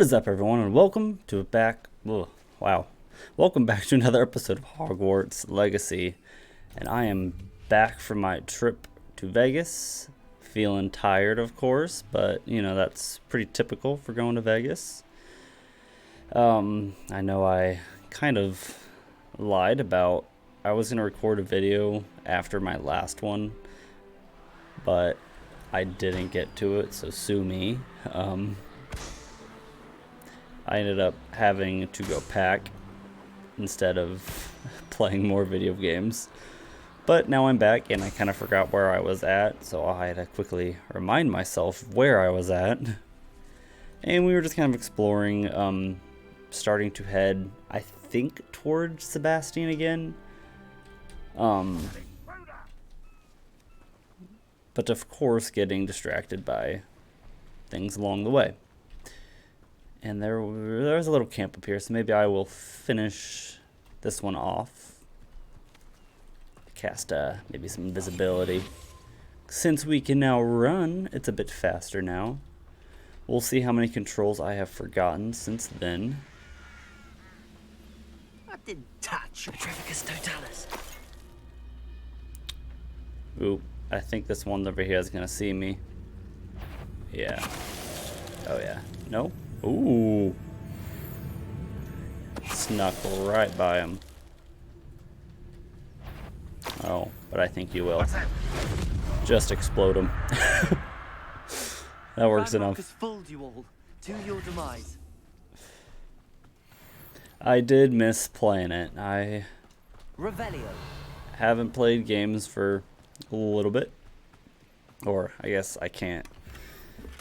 What is up, everyone, and welcome to welcome back to another episode of Hogwarts Legacy. And I am back from my trip to Vegas, feeling tired, of course, but you know that's pretty typical for going to Vegas. I know I kind of lied about I was gonna record a video after my last one, but I didn't get to it, so sue me. I ended up having to go pack instead of playing more video games. But now I'm back and I kind of forgot where I was at, so I had to quickly remind myself where I was at. And we were just kind of exploring, starting to head, I think, towards Sebastian again. But of course getting distracted by things along the way. And there's a little camp up here, so maybe I will finish this one off. Cast maybe some invisibility. Since we can now run, it's a bit faster now. We'll see how many controls I have forgotten since then. I didn't touch Petrificus Totalis. Ooh, I think this one over here is gonna see me. Yeah. Oh yeah. No? Ooh. Snuck right by him. Oh, but I think you will. Just explode him. That works enough. Fooled you all to your demise. I did miss playing it. I Revelio. haven't played games for a little bit. Or I guess I can't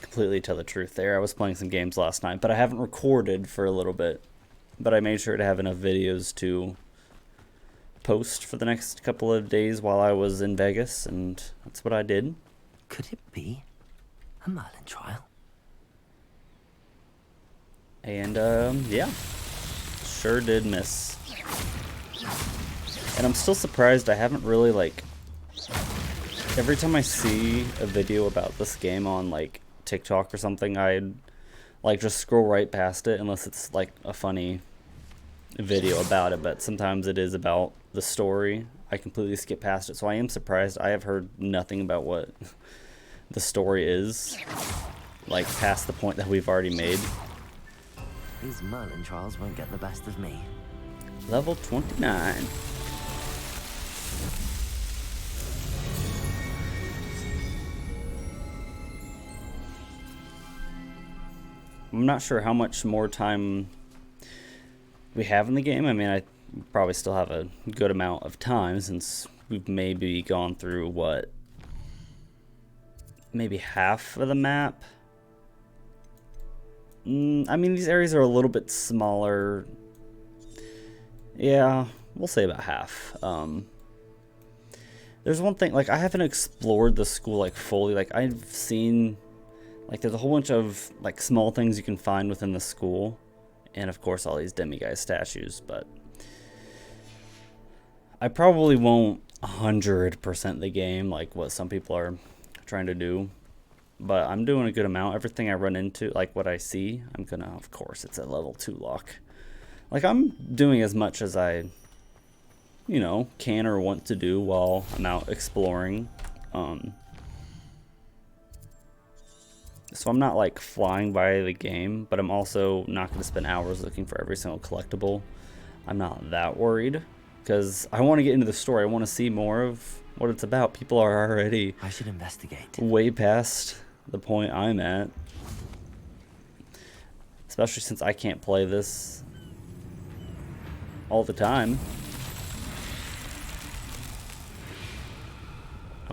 completely tell the truth there. I was playing some games last night, but I haven't recorded for a little bit. But I made sure to have enough videos to post for the next couple of days while I was in Vegas, and that's what I did. Could it be a Merlin trial? And yeah, sure did miss. And I'm still surprised I haven't really, like, every time I see a video about this game on like TikTok or something, I'd like just scroll right past it unless it's like a funny video about it. But sometimes it is about the story. I completely skip past it, so I am surprised. I have heard nothing about what the story is, like past the point that we've already made. These Merlin trials won't get the best of me. Level 29. I'm not sure how much more time we have in the game. I mean, I probably still have a good amount of time since we've maybe gone through, what, maybe half of the map? I mean, these areas are a little bit smaller. Yeah, we'll say about half. There's one thing, like, I haven't explored the school, like, fully. Like, I've seen, like, there's a whole bunch of, like, small things you can find within the school. And, of course, all these demiguise statues. But I probably won't 100% the game, like what some people are trying to do. But I'm doing a good amount. Everything I run into, like what I see, I'm gonna, of course, it's a level 2 lock. Like, I'm doing as much as I, you know, can or want to do while I'm out exploring. So I'm not like flying by the game, but I'm also not going to spend hours looking for every single collectible. I'm not that worried because I want to get into the story. I want to see more of what it's about. People are already I should investigate. way past the point I'm at. Especially since I can't play this all the time.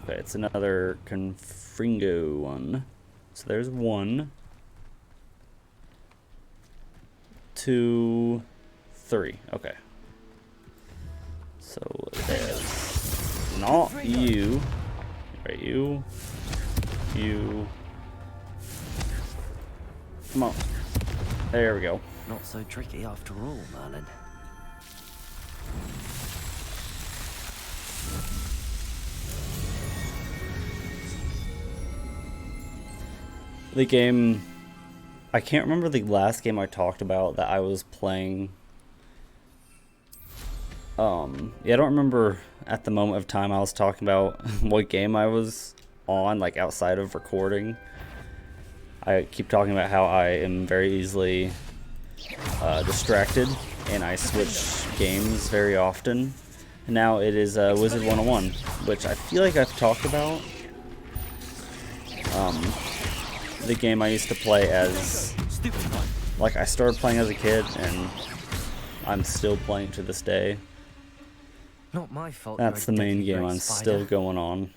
Okay, it's another Confringo one. So there's 1, 2, 3. Okay. So there's not you. Right, you. Come on. There we go. Not so tricky after all, Merlin. The game I can't remember the last game I talked about that I was playing. Yeah, I don't remember at the moment of time I was talking about what game I was on, like outside of recording. I keep talking about how I am very easily distracted and I switch games very often. And now it is Wizard 101, which I feel like I've talked about. The game I used to play as, like, I started playing as a kid and I'm still playing to this day. Not my fault. That's the main game I'm still going on.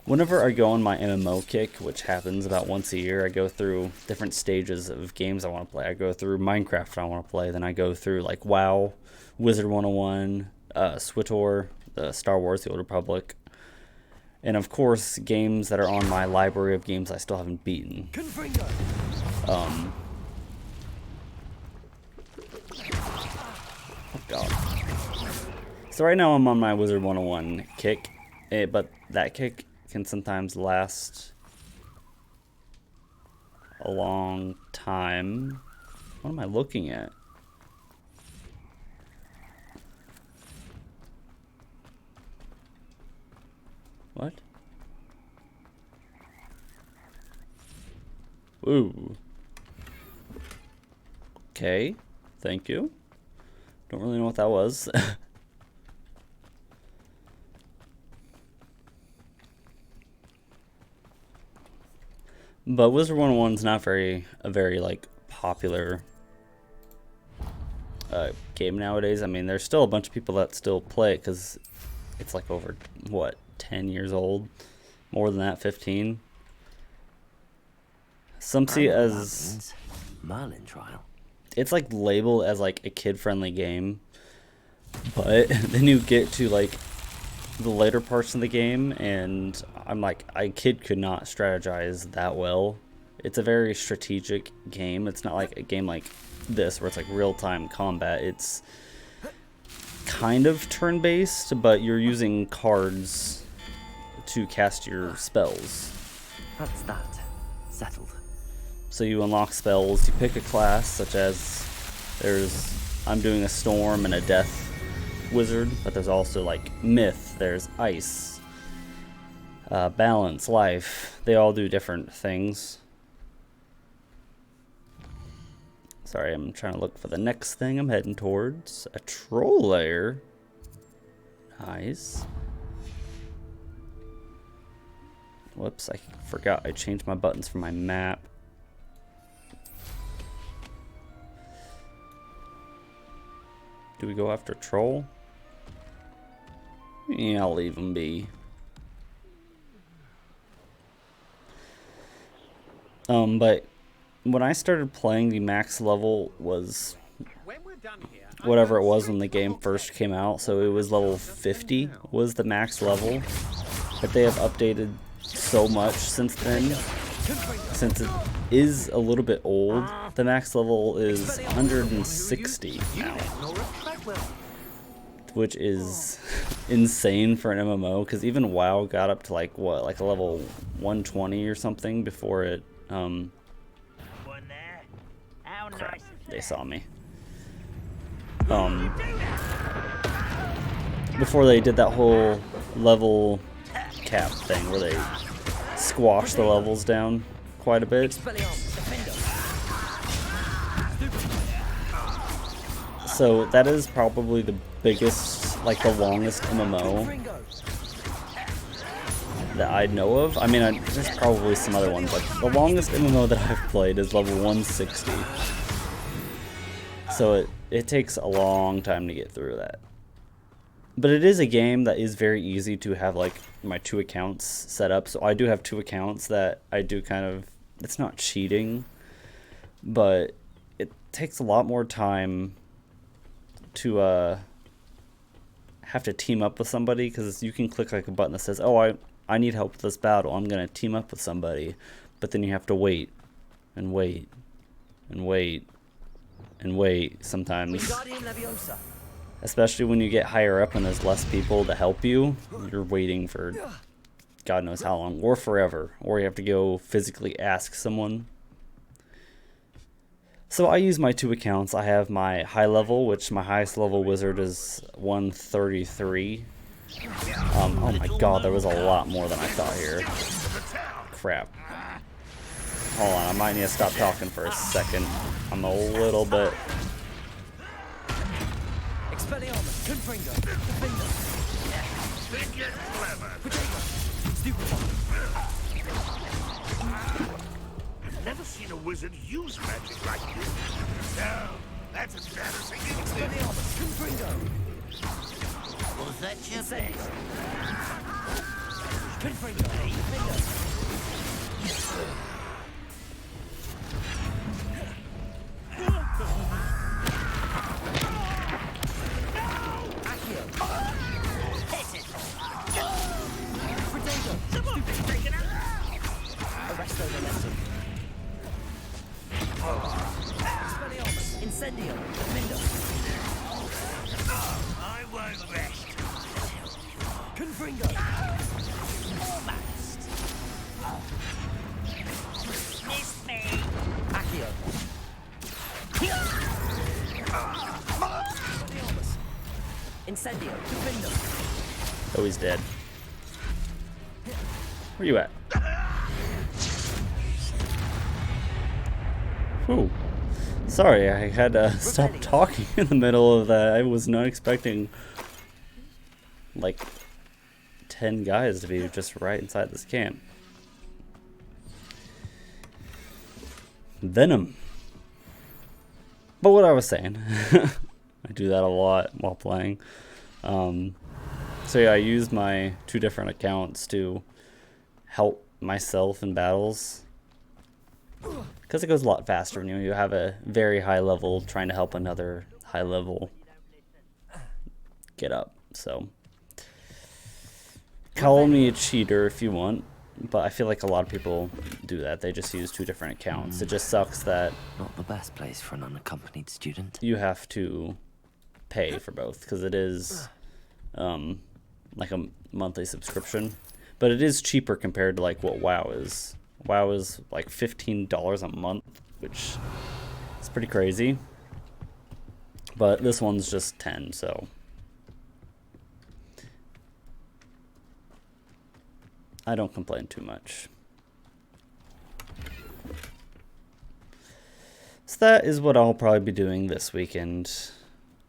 Whenever I go on my MMO kick, which happens about once a year, I go through different stages of games I want to play. I go through Minecraft I want to play, then I go through like WoW, Wizard 101, SWTOR, the Star Wars, The Old Republic, and of course games that are on my library of games I still haven't beaten. Oh god. So right now I'm on my Wizard 101 kick, but that kick can sometimes last a long time. What am I looking at? What? Ooh. Okay, thank you. Don't really know what that was. But Wizard 101 is not a very like popular game nowadays. I mean, there's still a bunch of people that still play it because it's like over, what, 10 years old? More than that, 15. Some see it as Merlin trial. It's like labeled as like a kid-friendly game, but then you get to like the later parts of the game and I'm like, a kid could not strategize that well. It's a very strategic game. It's not like a game like this where it's like real-time combat. It's kind of turn-based, but you're using cards to cast your spells. That's that. Settled. So you unlock spells, you pick a class, such as I'm doing a storm and a death wizard, but there's also like myth, there's ice, balance, life. They all do different things. Sorry, I'm trying to look for the next thing I'm heading towards. A troll lair. Nice. Whoops, I forgot I changed my buttons for my map. Do we go after troll? Yeah, I'll leave him be. But when I started playing, the max level was whatever it was when the game first came out. So it was level 50 was the max level. But they have updated so much since then. Since it is a little bit old, the max level is 160 now. Which is insane for an MMO, because even WoW got up to like what, like a level 120 or something before it crap, they saw me. Before they did that whole level cap thing where they squash the levels down quite a bit. So that is probably the biggest, like the longest MMO that I know of. I mean, there's probably some other ones, but the longest MMO that I've played is level 160. So it takes a long time to get through that. But it is a game that is very easy to have like my 2 accounts set up. So I do have 2 accounts that I do kind of, it's not cheating, but it takes a lot more time to have to team up with somebody, because you can click like a button that says, oh, I need help with this battle, I'm gonna team up with somebody, but then you have to wait and wait and wait and wait sometimes, especially when you get higher up and there's less people to help you. You're waiting for God knows how long, or forever, or you have to go physically ask someone. So I use my two accounts. I have my high level, which my highest level wizard is 133. Oh my god, there was a lot more than I thought here. Crap. Hold on, I might need to stop talking for a second. I'm a little bit... I've never seen a wizard use magic like this. No, that's embarrassing. Was that your best? I won't rest. Miss me. Incendio. Oh, he's dead. Where you at? Whew. Sorry, I had to stop talking in the middle of that. I was not expecting, like, 10 guys to be just right inside this camp. Venom. But what I was saying, I do that a lot while playing. So yeah, I use my two different accounts to help myself in battles. Because it goes a lot faster when you have a very high level trying to help another high level get up. So, call me a cheater if you want, but I feel like a lot of people do that. They just use two different accounts. It just sucks that Not the best place for an unaccompanied student. you have to pay for both, because it is like a monthly subscription. But it is cheaper compared to like what WoW is. WoW is like $15 a month, which is pretty crazy. But this one's just 10, so I don't complain too much. So that is what I'll probably be doing this weekend.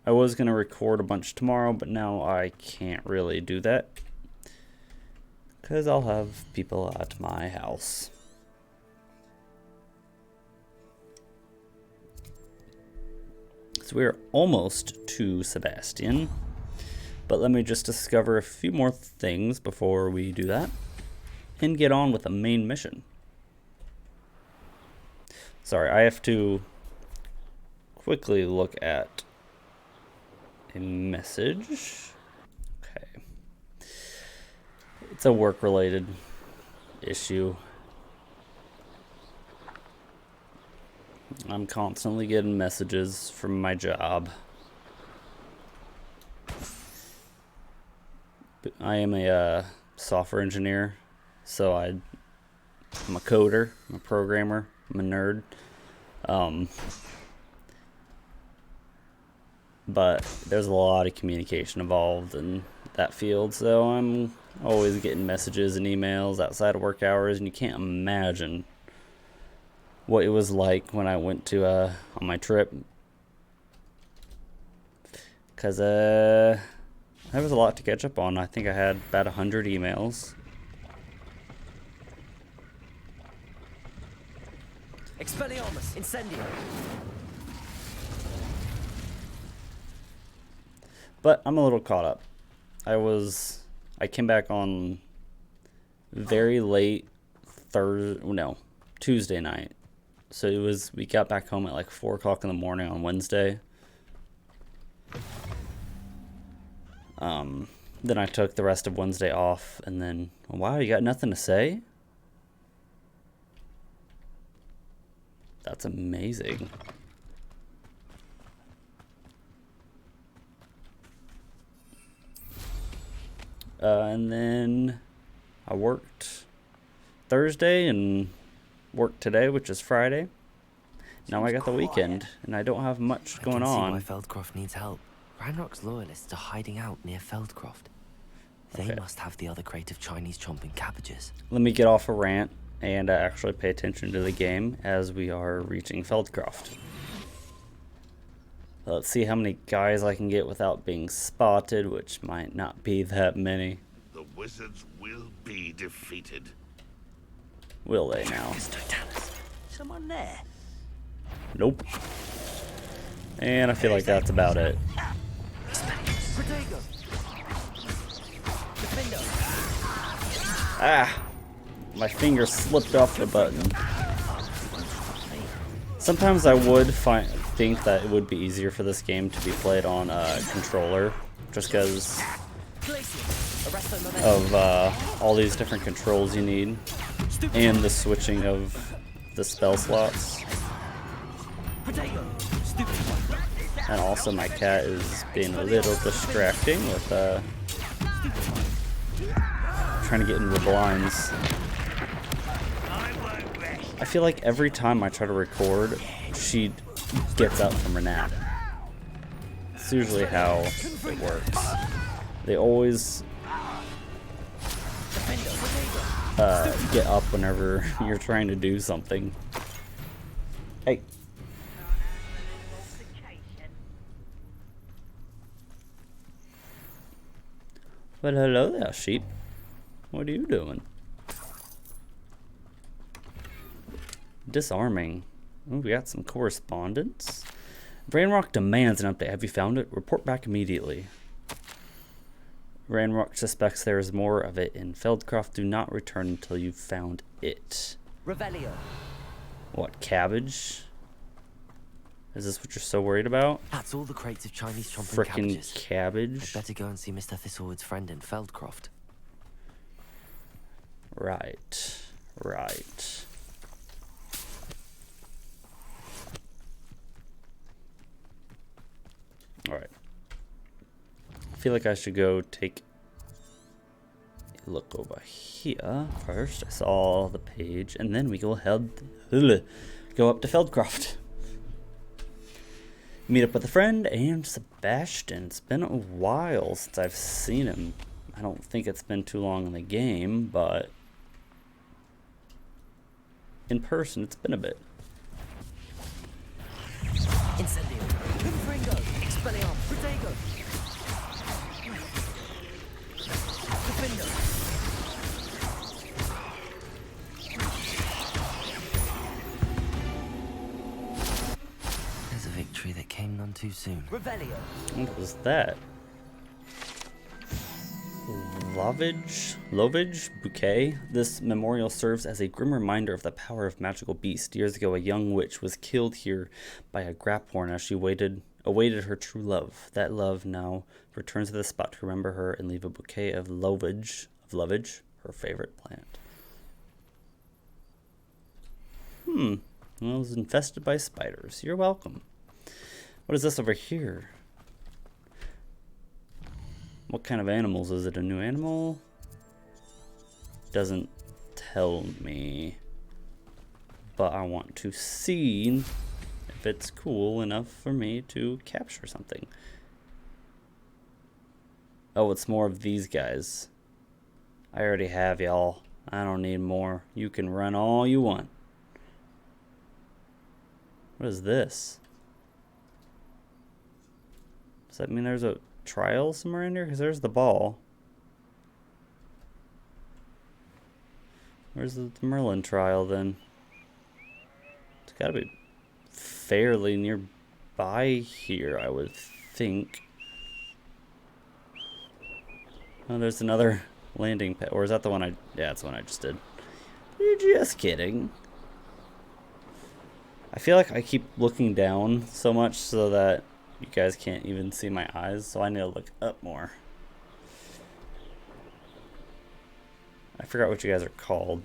I was going to record a bunch tomorrow, but now I can't really do that, because I'll have people at my house. So we're almost to Sebastian, but let me just discover a few more things before we do that and get on with the main mission. Sorry, I have to quickly look at a message. Okay. It's a work-related issue. I'm constantly getting messages from my job. I am a software engineer, so I'm a coder, I'm a programmer, I'm a nerd. But there's a lot of communication involved in that field, so I'm always getting messages and emails outside of work hours, and you can't imagine what it was like when I went to on my trip, because there was a lot to catch up on. I think I had about 100 emails. Expelliarmus, Incendio. But I'm a little caught up. I came back on very late Tuesday night. So we got back home at like 4 o'clock in the morning on Wednesday. Then I took the rest of Wednesday off, and then, wow, you got nothing to say? That's amazing. And then I worked Thursday and worked today, which is Friday. now I got the weekend, and I don't have much going I can see why on. Feldcroft needs help. Ranrock's loyalists are hiding out near Feldcroft. They Okay. must have the other crate of Chinese chomping cabbages. Let me get off a rant and actually pay attention to the game as we are reaching Feldcroft. Let's see how many guys I can get without being spotted, which might not be that many. The wizards will be defeated. Will they now? Someone there? Nope. And I feel like that's about it. Ah! My finger slipped off the button. Sometimes I would think that it would be easier for this game to be played on a controller, just because of all these different controls you need, and the switching of the spell slots. And also my cat is being a little distracting with trying to get into the blinds. I feel like every time I try to record, she gets up from her nap. It's usually how it works. They always get up whenever you're trying to do something. Hey. Well, hello there, sheep. What are you doing? Disarming. Oh, we got some correspondence. Ranrock demands an update. Have you found it? Report back immediately. Ranrock suspects there is more of it in Feldcroft. Do not return until you've found it. Revelio. What, cabbage? Is this what you're so worried about? That's all the crates of Chinese chomping Frickin' cabbages. cabbage? I'd better go and see Mr. Thistlewood's friend in Feldcroft. Right. Right. Alright. I feel like I should go take a look over here first. I saw the page, and then we go up to Feldcroft. Meet up with a friend and Sebastian. It's been a while since I've seen him. I don't think it's been too long in the game, but in person it's been a bit. Incendio. Confringo. Expelliarm. Protego. Defendo. There's a victory that came none too soon. Revelio. What was that? Lovage bouquet. This memorial serves as a grim reminder of the power of magical beasts. Years ago, a young witch was killed here by a graphorn as she awaited her true love. That love now returns to the spot to remember her and leave a bouquet of lovage, her favorite plant. Well, it was infested by spiders. You're welcome. What is this over here? What kind of animals? Is it a new animal? Doesn't tell me. But I want to see if it's cool enough for me to capture something. Oh, it's more of these guys. I already have y'all. I don't need more. You can run all you want. What is this? Does that mean there's a trial somewhere in here? Because there's the ball. Where's the Merlin trial then? It's gotta be fairly nearby here, I would think. Oh, there's another landing pad. Or is that the one I... Yeah, that's the one I just did. You're just kidding. I feel like I keep looking down so much so that you guys can't even see my eyes, so I need to look up more. I forgot what you guys are called.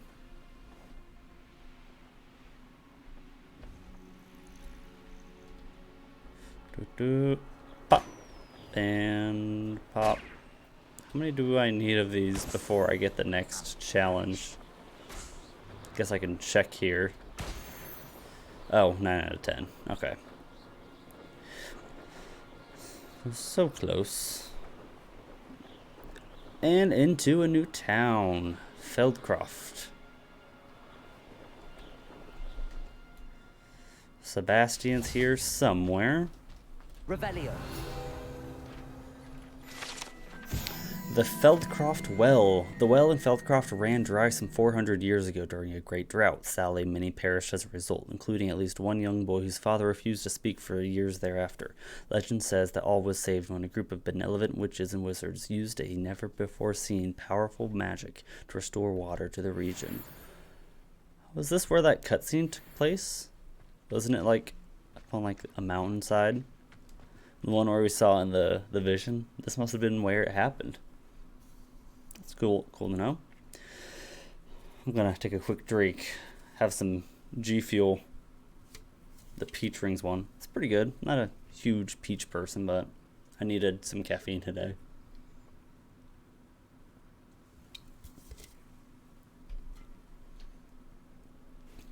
Pop. And pop. How many do I need of these before I get the next challenge? Guess I can check here. Oh, 9 out of 10. Okay. So close. And into a new town. Feldcroft. Sebastian's here somewhere. Revelio. The Feldcroft Well. The well in Feldcroft ran dry some 400 years ago during a great drought. Sadly, many perished as a result, including at least one young boy whose father refused to speak for years thereafter. Legend says that all was saved when a group of benevolent witches and wizards used a never-before-seen powerful magic to restore water to the region. Was this where that cutscene took place? Wasn't it like up on like a mountainside? The one where we saw in the vision? This must have been where it happened. It's cool to know. I'm gonna take a quick drink, have some G Fuel, the peach rings one. It's pretty good. Not a huge peach person, but I needed some caffeine today.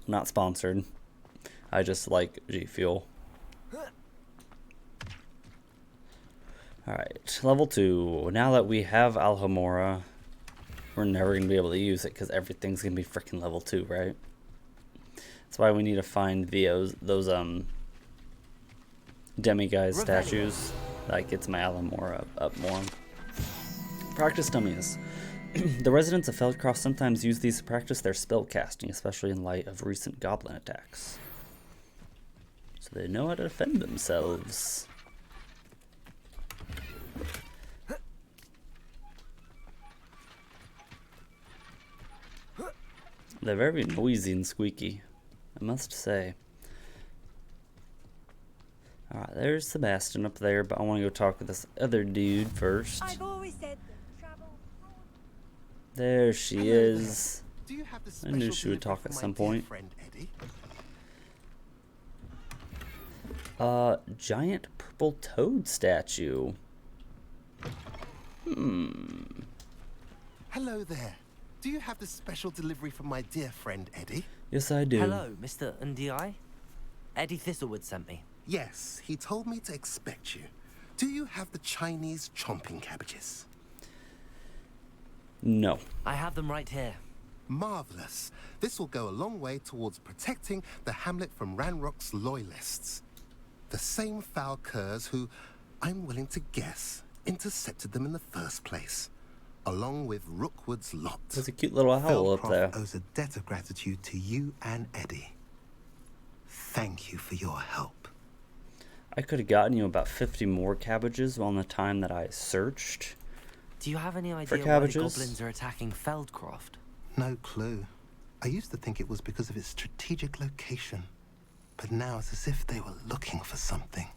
Not sponsored. I just like G Fuel. Alright, level 2. Now that we have Alhambra, we're never going to be able to use it because everything's going to be freaking level 2, right? That's why we need to find those demiguise statues that gets my Alhambra up more. Practice dummies. The residents of Feldcroft sometimes use these to practice their spell casting, especially in light of recent goblin attacks. So they know how to defend themselves. They're very noisy and squeaky, I must say. Alright, there's Sebastian up there, but I want to go talk to this other dude first. I've always said that travel. There she is. Do you have the I knew she would talk at some point. Giant purple toad statue. Hello there. Do you have the special delivery from my dear friend Eddie? Yes, I do. Hello, Mr. Ndi. Eddie Thistlewood sent me. Yes, he told me to expect you. Do you have the Chinese chomping cabbages? No. I have them right here. Marvelous. This will go a long way towards protecting the hamlet from Ranrock's loyalists. The same foul curs who, I'm willing to guess, intercepted them in the first place, along with Rookwood's lot. There's a cute little owl up there. Feldcroft owes a debt of gratitude to you and Eddie. Thank you for your help. I could have gotten you about 50 more cabbages on the time that I searched. Do you have any idea why the cabbages? goblins are attacking Feldcroft? No clue. I used to think it was because of its strategic location, but now it's as if they were looking for something.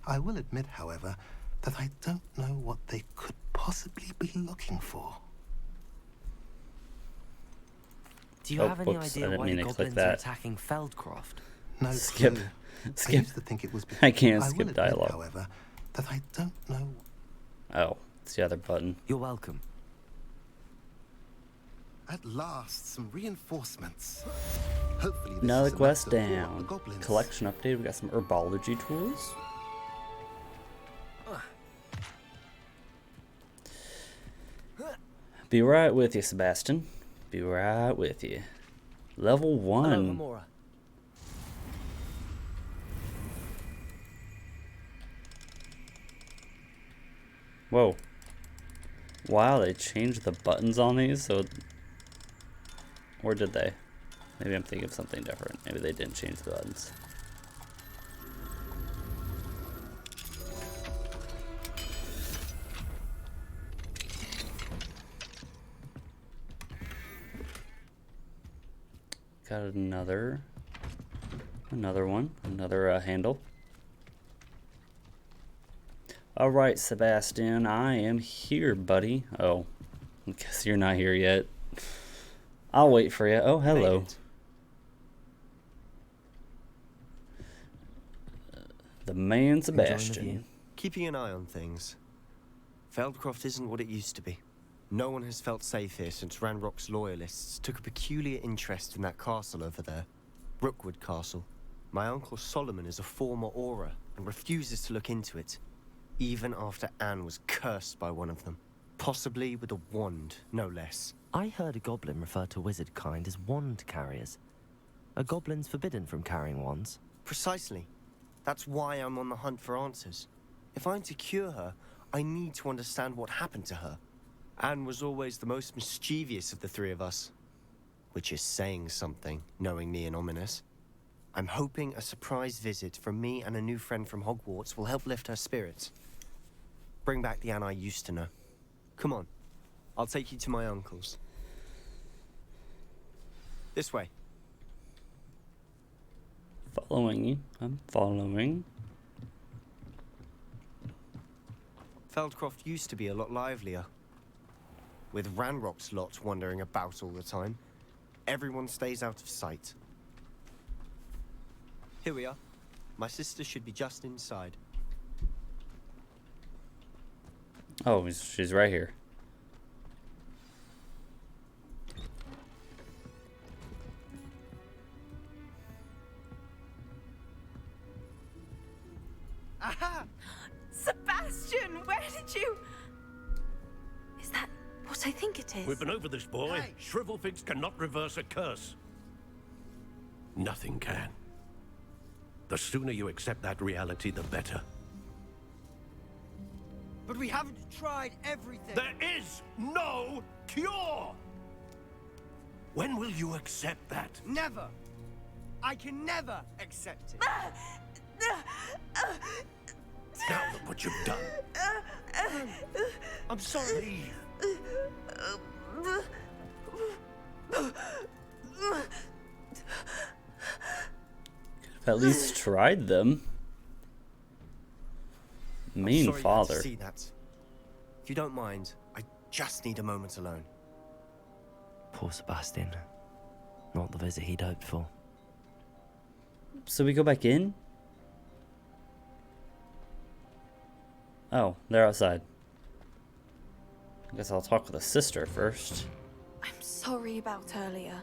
I will admit, however, that I don't know what they could possibly be looking for. Do you Oh, have any whoops, I idea didn't why mean the to click goblins are that. attacking Feldcroft? No Skip. clue. I Skip. used to think it was because I can't I skip will admit, dialogue. however, that I don't know. Oh, it's the other button. You're welcome. At last, some reinforcements. Hopefully, this Another is enough quest to fool off the down. goblins. Collection update. We got some herbology tools. Be right with you, Sebastian. Be right with you. Level 1. Hello, Amora. Whoa. Wow, they changed the buttons on these, so... Or did they? Maybe I'm thinking of something different. Maybe they didn't change the buttons. Got another one, another handle. All right, Sebastian, I am here, buddy. Oh, I guess you're not here yet. I'll wait for you. Oh, hello. The man Enjoying the Sebastian. view. Keeping an eye on things. Feldcroft isn't what it used to be. No one has felt safe here since Ranrock's loyalists took a peculiar interest in that castle over there. Rookwood Castle. My Uncle Solomon is a former Auror and refuses to look into it, even after Anne was cursed by one of them. Possibly with a wand, no less. I heard a goblin refer to wizard kind as wand carriers. Are goblins forbidden from carrying wands? Precisely. That's why I'm on the hunt for answers. If I'm to cure her, I need to understand what happened to her. Anne was always the most mischievous of the three of us. Which is saying something, knowing me and ominous. I'm hoping a surprise visit from me and a new friend from Hogwarts will help lift her spirits. Bring back the Anne I used to know. Come on. I'll take you to my uncle's. This way. Following you. I'm following. Feldcroft used to be a lot livelier. With Ranrock's lot wandering about all the time, everyone stays out of sight. Here we are. My sister should be just inside. Oh, she's right here. Aha! Sebastian, where did you... Is that what I think it is? We've been over this, boy. Hey. Shrivelfigs cannot reverse a curse. Nothing can. The sooner you accept that reality, the better. But we haven't tried everything. There is no cure! When will you accept that? Never. I can never accept it. Now look what you've done. I'm sorry. Leave. At least tried them. Mean I'm sorry father. You had to see that. If you don't mind, I just need a moment alone. Poor Sebastian. Not the visit he'd hoped for. So we go back in? Oh, they're outside. I guess I'll talk with the sister first. I'm sorry about earlier.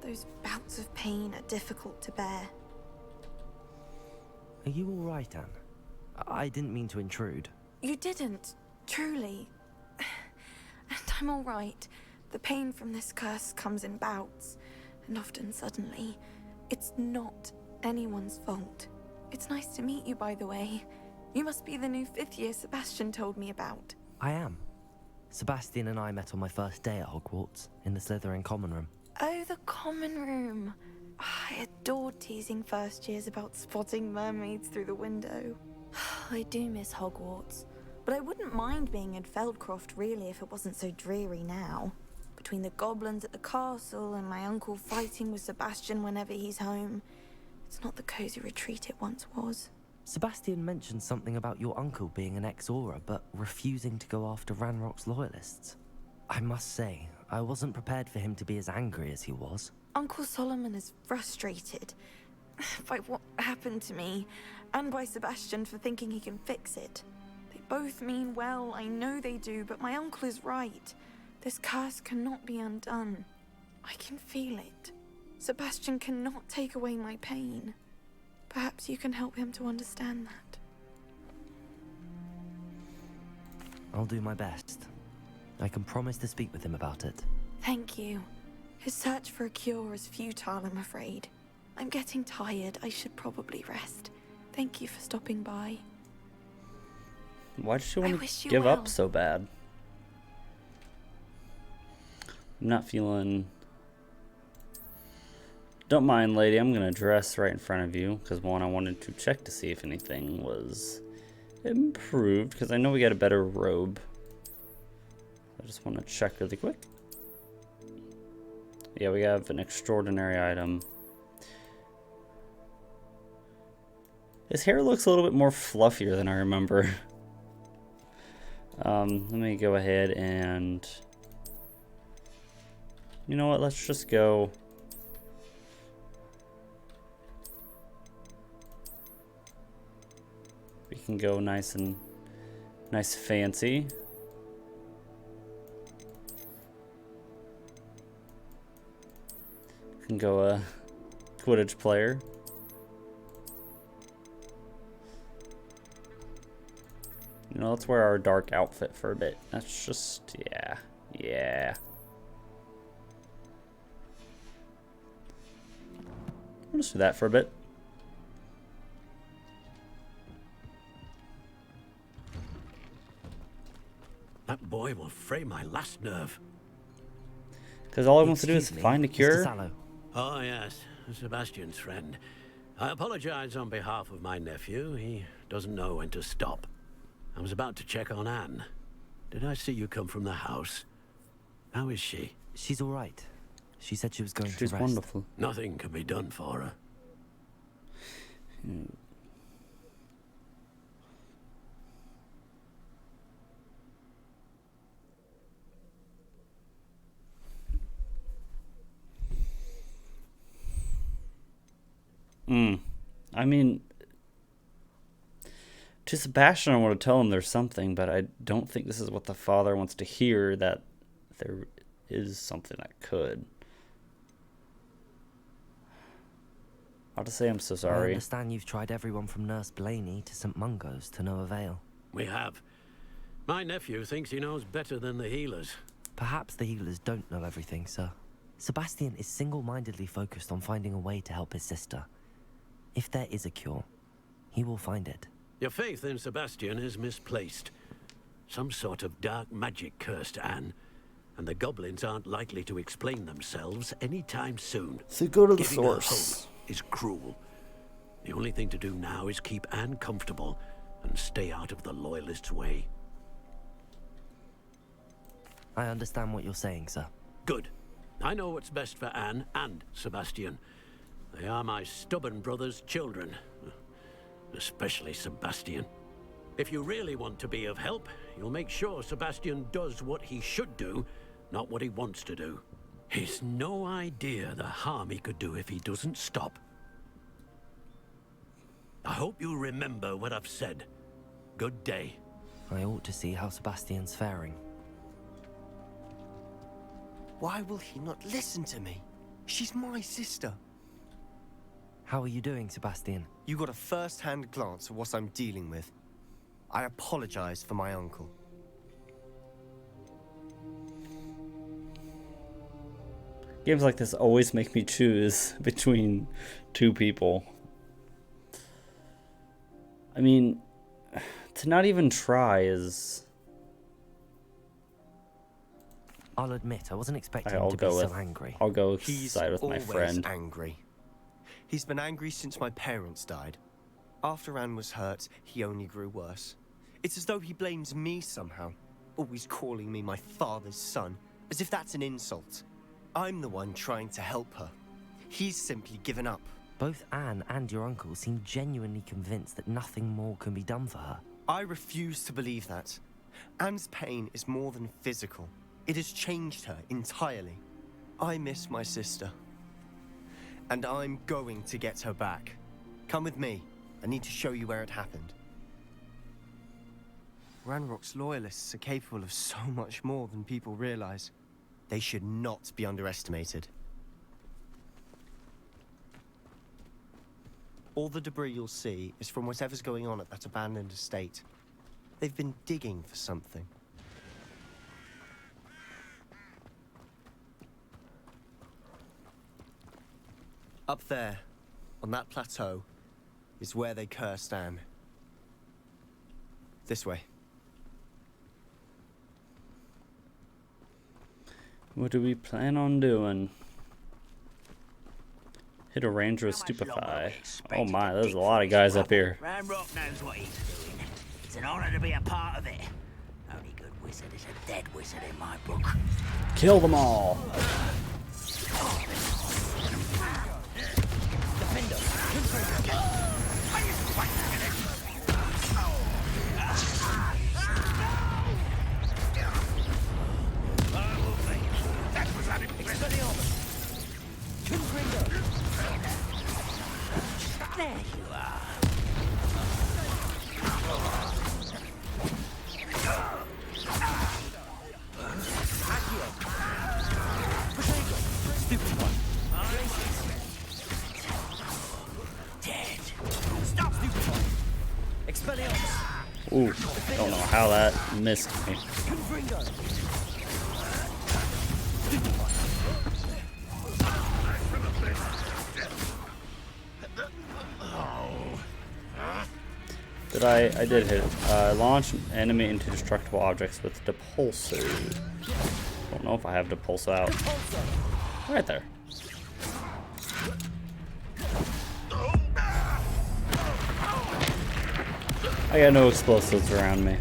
Those bouts of pain are difficult to bear. Are you all right, Anne? I didn't mean to intrude. You didn't, truly. And I'm all right. The pain from this curse comes in bouts, and often suddenly. It's not anyone's fault. It's nice to meet you, by the way. You must be the new 5th year Sebastian told me about. I am. Sebastian and I met on my first day at Hogwarts, in the Slytherin common room. Oh, the common room. I adored teasing first years about spotting mermaids through the window. I do miss Hogwarts, but I wouldn't mind being in Feldcroft really if it wasn't so dreary now. Between the goblins at the castle and my uncle fighting with Sebastian whenever he's home, it's not the cozy retreat it once was. Sebastian mentioned something about your uncle being an ex-Auror, but refusing to go after Ranrock's loyalists. I must say, I wasn't prepared for him to be as angry as he was. Uncle Solomon is frustrated by what happened to me, and by Sebastian for thinking he can fix it. They both mean well, I know they do, but my uncle is right. This curse cannot be undone. I can feel it. Sebastian cannot take away my pain. Perhaps you can help him to understand that. I'll do my best. I can promise to speak with him about it. Thank you. His search for a cure is futile, I'm afraid. I'm getting tired. I should probably rest. Thank you for stopping by. Why did she want wish to you give well. up so bad? I'm not feeling... Don't mind, lady. I'm going to dress right in front of you. Because, one, I wanted to check to see if anything was improved. Because I know we got a better robe. I just want to check really quick. Yeah, we have an extraordinary item. His hair looks a little bit more fluffier than I remember. Let me go ahead and... You know what? Let's just go... We can go nice fancy. We can go Quidditch player. You know, let's wear our dark outfit for a bit. That's just, yeah. Yeah. We'll just do that for a bit. That boy will fray my last nerve. Because all he wants to do is Excuse me, find a Mr. cure. Sallow. Oh, yes, Sebastian's friend. I apologize on behalf of my nephew. He doesn't know when to stop. I was about to check on Anne. Did I see you come from the house? How is she? She's all right. She said she was going She's to rest. wonderful. Nothing can be done for her. I mean, to Sebastian, I want to tell him there's something, but I don't think this is what the father wants to hear, that there is something that could. I'll just say I'm so I sorry. understand you've tried everyone from Nurse Blaney to St. Mungo's to no avail. We have. My nephew thinks he knows better than the healers. Perhaps the healers don't know everything, sir. Sebastian is single-mindedly focused on finding a way to help his sister. If there is a cure, he will find it. Your faith in Sebastian is misplaced. Some sort of dark magic cursed Anne, and the goblins aren't likely to explain themselves anytime soon. So go to the Giving her source. hope is cruel. The only thing to do now is keep Anne comfortable and stay out of the Loyalists' way. I understand what you're saying, sir. Good. I know what's best for Anne and Sebastian. They are my stubborn brother's children. Especially Sebastian. If you really want to be of help, you'll make sure Sebastian does what he should do, not what he wants to do. He's no idea the harm he could do if he doesn't stop. I hope you remember what I've said. Good day. I ought to see how Sebastian's faring. Why will he not listen to me? She's my sister. How are you doing, Sebastian? You got a first-hand glance at what I'm dealing with. I apologize for my uncle. Games like this always make me choose between two people. I mean, to not even try is... I'll admit, I wasn't expecting I'll him to be go so with- angry. I'll go He's side with my always friend. angry. He's been angry since my parents died. After Anne was hurt, he only grew worse. It's as though he blames me somehow, always calling me my father's son, as if that's an insult. I'm the one trying to help her. He's simply given up. Both Anne and your uncle seem genuinely convinced that nothing more can be done for her. I refuse to believe that. Anne's pain is more than physical. It has changed her entirely. I miss my sister. And I'm going to get her back. Come with me. I need to show you where it happened. Ranrock's loyalists are capable of so much more than people realize. They should not be underestimated. All the debris you'll see is from whatever's going on at that abandoned estate. They've been digging for something. Up there, on that plateau, is where they cursed Anne. This way. What do we plan on doing? Hit a ranger with stupefy. Oh my, there's a lot of guys up here. Ranrock knows what he's doing. It's an honor to be a part of it. Only good wizard is a dead wizard in my book. Kill them all. There you are. Dead. Stop, stupid one. Expelliarmus. Ooh. Don't know how that missed me. I did hit it. Launch enemy into destructible objects with Depulso. Don't know if I have Depulso out. Right there. I got no explosives around me.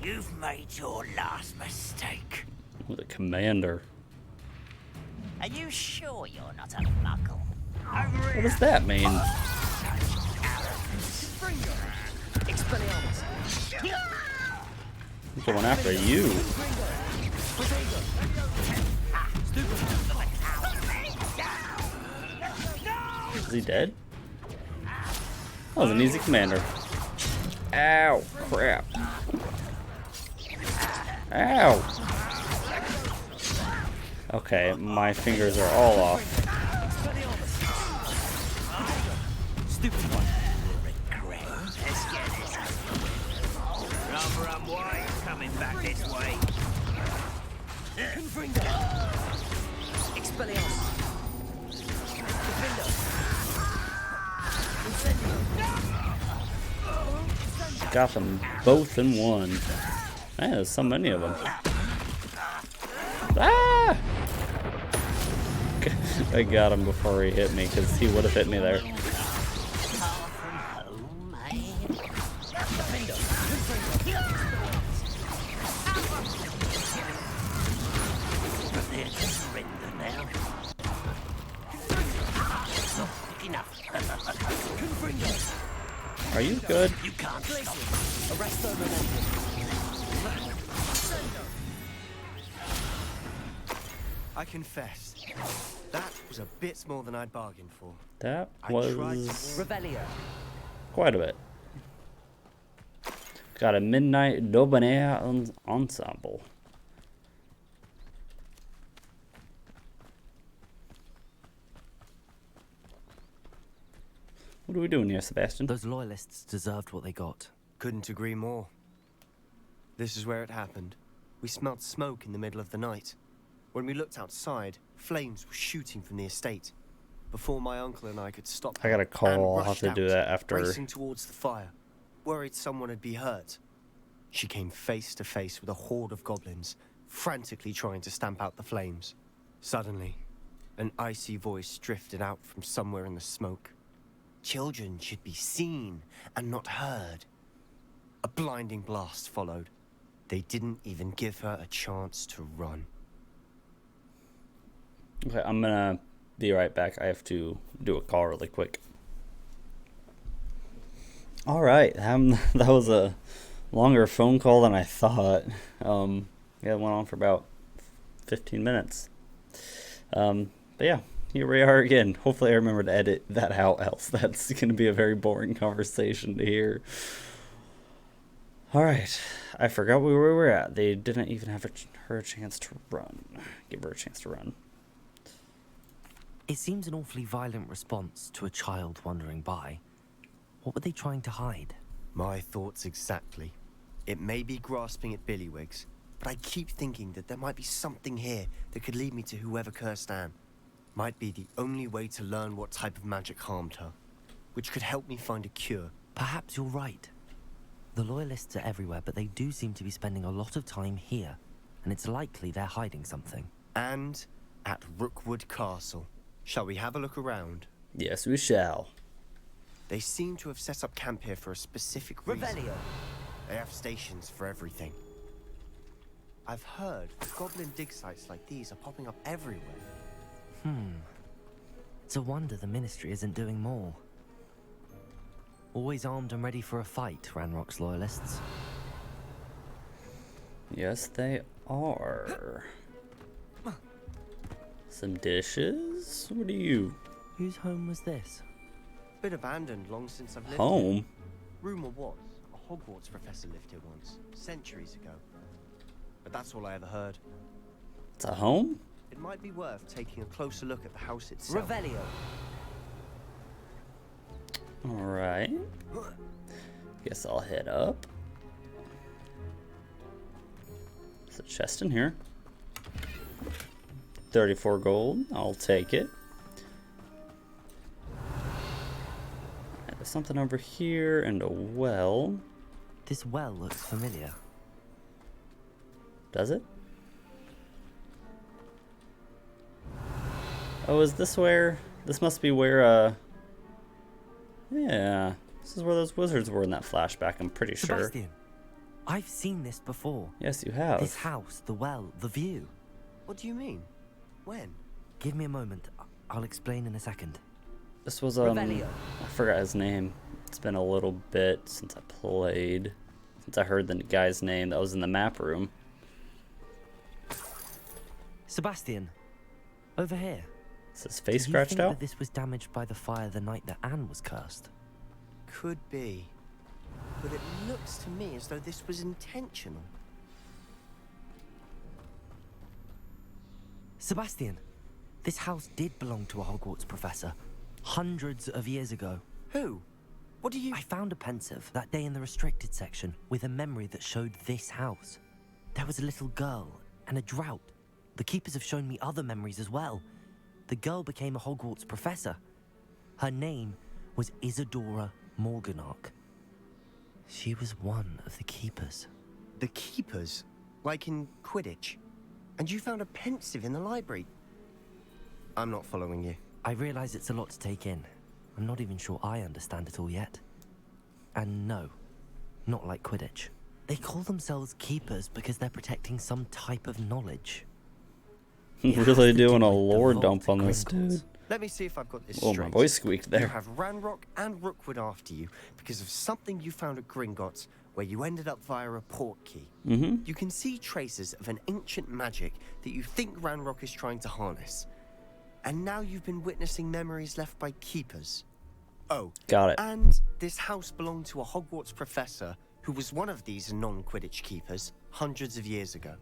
You've made your last mistake. Ooh, the commander. Are you sure you're not a muggle? What does that mean? I'm going after you. Is he dead? That was an easy commander. Ow, crap. Ow. Okay, my fingers are all off. Stupid one. Let's get this. Rather unwise coming back this way. Expelliarmus. Got them both in one. Man, there's so many of them. Ah! I got him before he hit me, because he would have hit me there. Are you good? You can't stop. I confess, that was a bit more than I'd bargained for. That I was Revelio. quite a bit. Got a midnight Daubonnet ensemble. What are we doing here, Sebastian? Those loyalists deserved what they got. Couldn't agree more. This is where it happened. We smelled smoke in the middle of the night. When we looked outside, flames were shooting from the estate. Before my uncle and I could stop, I got a call. Anne I'll have rushed to do out, that after. racing towards the fire, worried someone had been hurt. She came face to face with a horde of goblins, frantically trying to stamp out the flames. Suddenly, an icy voice drifted out from somewhere in the smoke. Children should be seen and not heard. A blinding blast followed. They didn't even give her a chance to run. Okay, I'm gonna be right back. I have to do a call really quick. All right, that was a longer phone call than I thought. Yeah, it went on for about 15 minutes. But yeah, here we are again. Hopefully I remember to edit that out, else that's going to be a very boring conversation to hear. All right, I forgot where we were at. They didn't even have her a chance to run. Give her a chance to run. It seems an awfully violent response to a child wandering by. What were they trying to hide? My thoughts exactly. It may be grasping at Billywigs, but I keep thinking that there might be something here that could lead me to whoever cursed Anne. Might be the only way to learn what type of magic harmed her, which could help me find a cure. Perhaps you're right. The loyalists are everywhere, but they do seem to be spending a lot of time here, and it's likely they're hiding something. And at Rookwood Castle. Shall we have a look around? Yes, we shall. They seem to have set up camp here for a specific reason. Revelio. They have stations for everything. I've heard goblin dig sites like these are popping up everywhere. It's a wonder the Ministry isn't doing more. Always armed and ready for a fight, Ranrock's loyalists. Yes, they are. Some dishes? What are you? Whose home was this? Been abandoned long since I've lived here. Home? Rumor was a Hogwarts professor lived here once, centuries ago. But that's all I ever heard. It's a home? It might be worth taking a closer look at the house itself. Revelio. Alright. Guess I'll head up. There's a chest in here. 34 gold. I'll take it. There's something over here and a well. This well looks familiar. Does it? Oh, is this where... This must be where, yeah. This is where those wizards were in that flashback, I'm pretty sure. Sebastian, I've seen this before. Yes, you have. This house, the well, the view. What do you mean? When? Give me a moment. I'll explain in a second. This was, Revelio. I forgot his name. It's been a little bit since I played. Since I heard the guy's name that was in the map room. Sebastian, over here. Is his face Do you scratched think out? that this was damaged by the fire the night that Anne was cursed? Could be. But it looks to me as though this was intentional. Sebastian, this house did belong to a Hogwarts professor. Hundreds of years ago. Who? What do you... I found a pensive that day in the restricted section with a memory that showed this house. There was a little girl and a drought. The keepers have shown me other memories as well. The girl became a Hogwarts professor. Her name was Isadora Morganach. She was one of the keepers. The keepers? Like in Quidditch? And you found a pensive in the library? I'm not following you. I realize it's a lot to take in. I'm not even sure I understand it all yet. And no, not like Quidditch. They call themselves keepers because they're protecting some type of knowledge. Really doing a lore dump on this dude. Let me see if I've got this Oh, straight. my voice squeaked You there. have Ranrock and Rookwood after you because of something you found at Gringotts where you ended up via a port key. You can see traces of an ancient magic that you think Ranrock is trying to harness. And now you've been witnessing memories left by keepers. Oh, Got it. and this house belonged to a Hogwarts professor who was one of these non-Quidditch keepers hundreds of years ago.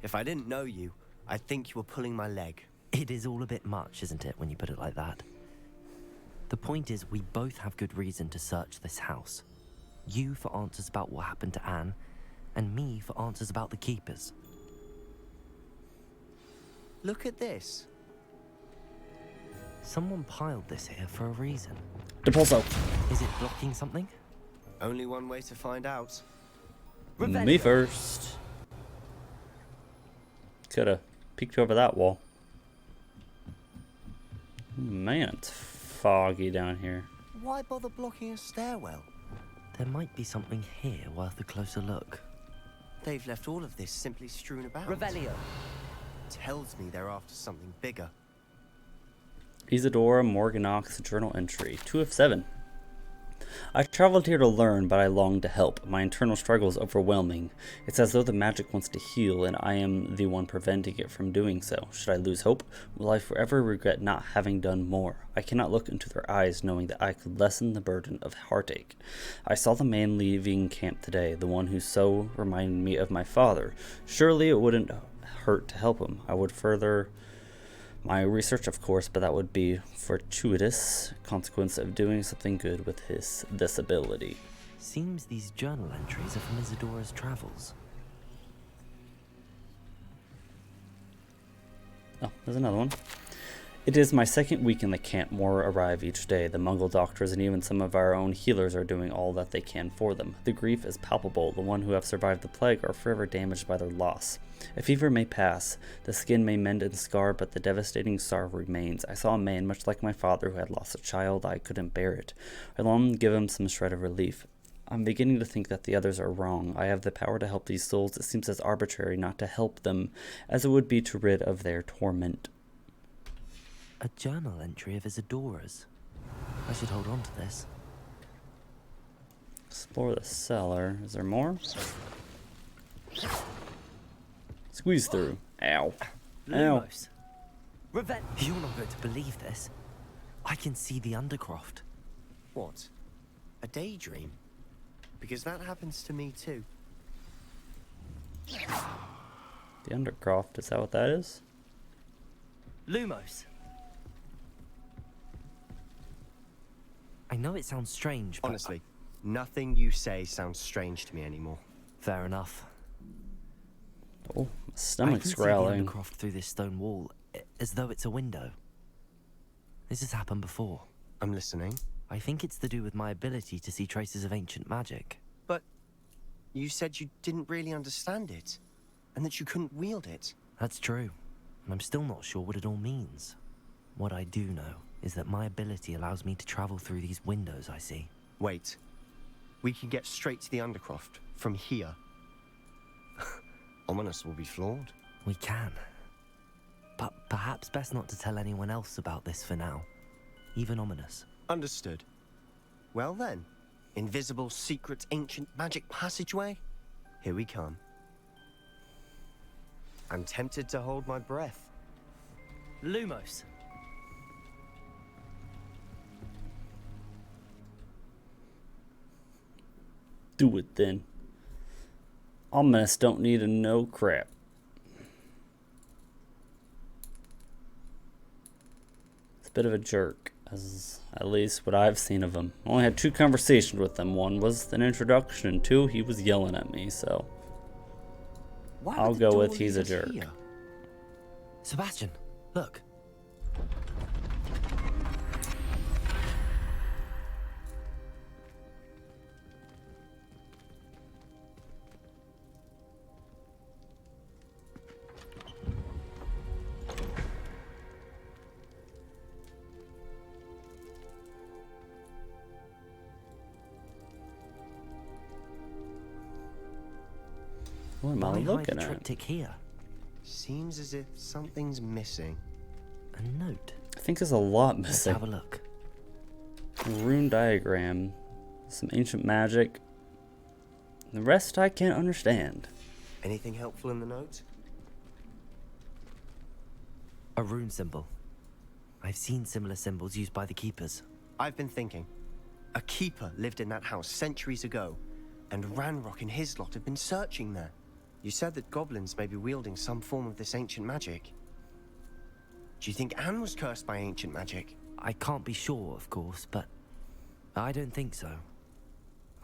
If I didn't know you, I'd think you were pulling my leg. It is all a bit much, isn't it, when you put it like that? The point is, we both have good reason to search this house. You for answers about what happened to Anne, and me for answers about the keepers. Look at this. Someone piled this here for a reason. Depulso. Is it blocking something? Only one way to find out. Me first. Coulda peeked over that wall. Man, it's foggy down here. Why bother blocking a stairwell? There might be something here worth a closer look. They've left all of this simply strewn about. Revelio. Tells me they're after something bigger. Isadora Morganach's journal entry, 2 of 7. I traveled here to learn, but I long to help. My internal struggle is overwhelming. It's as though the magic wants to heal, and I am the one preventing it from doing so. Should I lose hope? Will I forever regret not having done more? I cannot look into their eyes knowing that I could lessen the burden of heartache. I saw the man leaving camp today, the one who so reminded me of my father. Surely it wouldn't hurt to help him. I would further my research, of course, but that would be fortuitous consequence of doing something good with this ability. Seems these journal entries are from Isadora's travels. Oh, there's another one. It is my second week in the camp. More arrive each day. The Muggle doctors and even some of our own healers are doing all that they can for them. The grief is palpable. The one who have survived the plague are forever damaged by their loss. A fever may pass, the skin may mend and scar, but the devastating sorrow remains. I saw a man much like my father who had lost a child. I couldn't bear it. I longed to give him some shred of relief. I'm beginning to think that the others are wrong. I have the power to help these souls. It seems as arbitrary not to help them as it would be to rid of their torment. A journal entry of Isadora's. I should hold on to this. Explore the cellar. Is there more? Squeeze through. Ow. Ow. Lumos. You're not going to believe this. I can see the Undercroft. What? A daydream? Because that happens to me too. The Undercroft, is that what that is? Lumos. I know it sounds strange, but... Honestly, nothing you say sounds strange to me anymore. Fair enough. Oh, I can Stomach's see the growling. undercroft through this stone wall, as though it's a window. This has happened before. I'm listening. I think it's to do with my ability to see traces of ancient magic. But you said you didn't really understand it, and that you couldn't wield it. That's true, and I'm still not sure what it all means. What I do know is that my ability allows me to travel through these windows I see. Wait. We can get straight to the Undercroft from here. Ominous will be floored. We can. But perhaps best not to tell anyone else about this for now. Even Ominous. Understood. Well then, invisible, secret, ancient magic passageway? Here we come. I'm tempted to hold my breath. Lumos! Do it then. Ominous don't need to know crap. It's a bit of a jerk, as at least what I've seen of him. I only had 2 conversations with him. One was an introduction, and 2, he was yelling at me, so Why I'll would the go door with he's a lead us jerk. here? Sebastian, look. what am I Why hide looking the at? triptych here? Seems as if something's missing. A note. I think there's a lot Let's missing. have a look. Rune diagram, some ancient magic. The rest I can't understand. Anything helpful in the note? A rune symbol. I've seen similar symbols used by the keepers. I've been thinking. A keeper lived in that house centuries ago, and Ranrock and his lot have been searching there. You said that goblins may be wielding some form of this ancient magic. Do you think Anne was cursed by ancient magic? I can't be sure, of course, but I don't think so.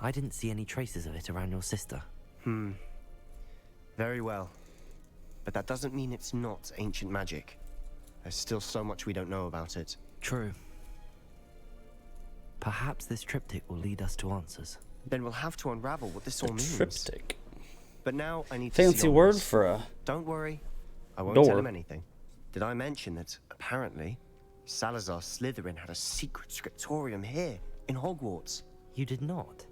I didn't see any traces of it around your sister. Very well. But that doesn't mean it's not ancient magic. There's still so much we don't know about it. True. Perhaps this triptych will lead us to answers. Then we'll have to unravel what this The all means. triptych. But now I need to see Fancy word Ominous. for a Don't worry. I won't door. tell him anything. Did I mention that, apparently, Salazar Slytherin had a secret scriptorium here, in Hogwarts? You did not?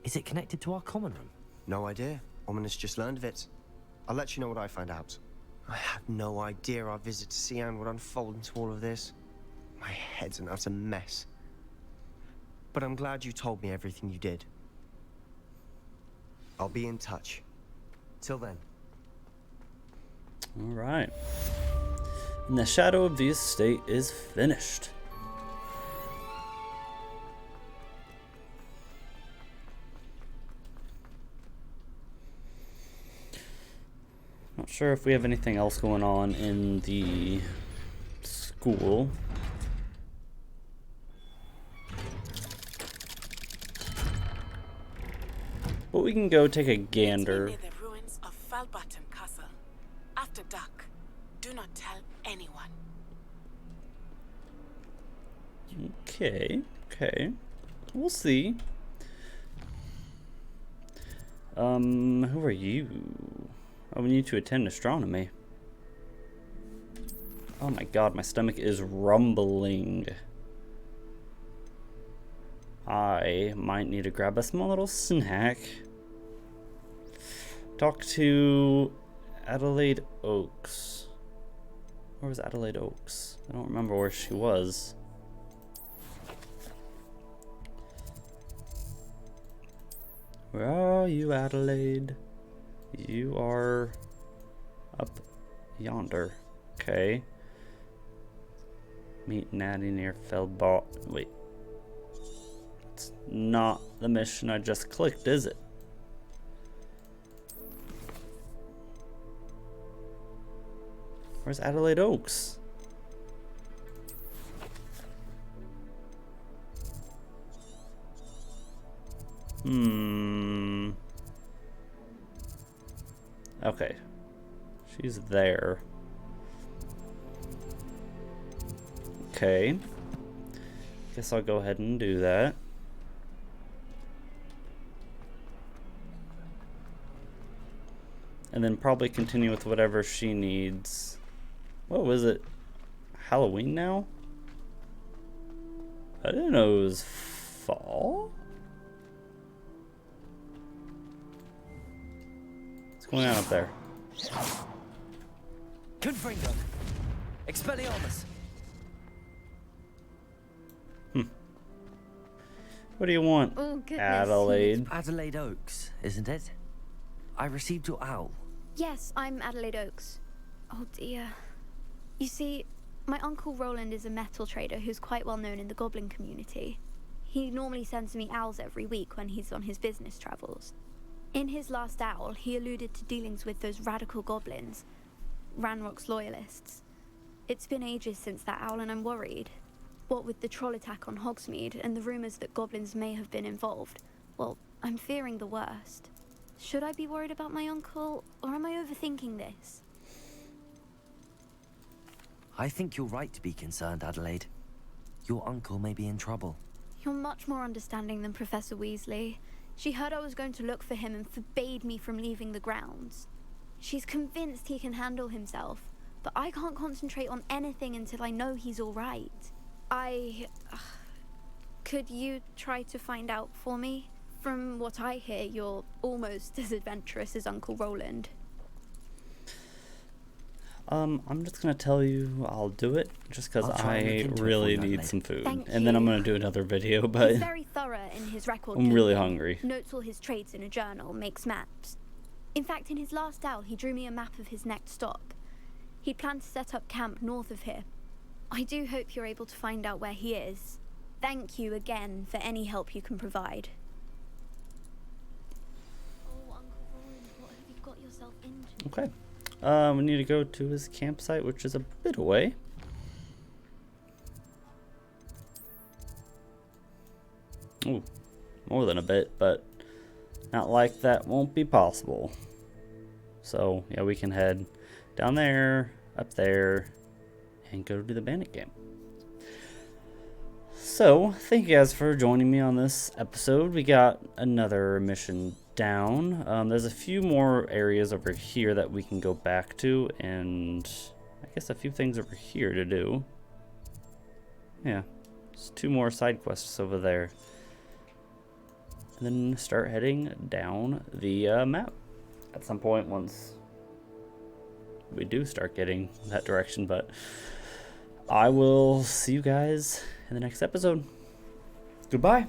Is it connected to our common room? No idea. Ominous just learned of it. I'll let you know what I find out. I had no idea our visit to Cian would unfold into all of this. My head's an utter mess. But I'm glad you told me everything you did. I'll be in touch. Till then. All right. And the Shadow of the Estate is finished. Not sure if we have anything else going on in the school. But we can go take a gander. Near the ruins of Falbatum Castle. After dark, do not tell anyone. Okay, okay. We'll see. Who are you? Oh, we need to attend astronomy. Oh my god, my stomach is rumbling. I might need to grab a small little snack. Talk to Adelaide Oaks. Where was Adelaide Oaks? I don't remember where she was. Where are you, Adelaide? You are up yonder. Okay. Meet Natty near Felbot. Wait. It's not the mission I just clicked, is it? Where's Adelaide Oaks? Okay. She's there. Okay. Guess I'll go ahead and do that. And then probably continue with whatever she needs. What was it? Halloween now? I didn't know it was fall. What's going on up there? Confringo. Expelliarmus. What do you want, Oh, goodness. Adelaide? Adelaide Oaks, isn't it? I received your owl. Yes, I'm Adelaide Oaks. Oh dear. You see, my uncle Roland is a metal trader who's quite well known in the goblin community. He normally sends me owls every week when he's on his business travels. In his last owl, he alluded to dealings with those radical goblins, Ranrock's loyalists. It's been ages since that owl and I'm worried. What with the troll attack on Hogsmeade and the rumors that goblins may have been involved, well, I'm fearing the worst. Should I be worried about my uncle, or am I overthinking this? I think you're right to be concerned, Adelaide. Your uncle may be in trouble. You're much more understanding than Professor Weasley. She heard I was going to look for him and forbade me from leaving the grounds. She's convinced he can handle himself, but I can't concentrate on anything until I know he's all right. Could you try to find out for me? From what I hear, you're almost as adventurous as Uncle Roland. I'm just gonna tell you I'll do it just because I'll try and look I into it really for you, need Adelaide. some food. Thank And then I'm you. gonna do another video, but He's very thorough in his record. I'm really keeping. hungry. Notes all his trades in a journal, makes maps. In fact, in his last owl, he drew me a map of his next stop. He planned to set up camp north of here. I do hope you're able to find out where he is. Thank you again for any help you can provide. Oh, Uncle Roland, what have you got yourself into? okay. We need to go to his campsite, which is a bit away. Ooh, more than a bit, but not like that won't be possible. So, yeah, we can head down there, up there, and go to the bandit camp. So, thank you guys for joining me on this episode. We got another mission down. There's a few more areas over here that we can go back to, and I guess a few things over here to do. Yeah, there's 2 more side quests over there. And then start heading down the map at some point once we do start getting that direction, but I will see you guys in the next episode. Goodbye.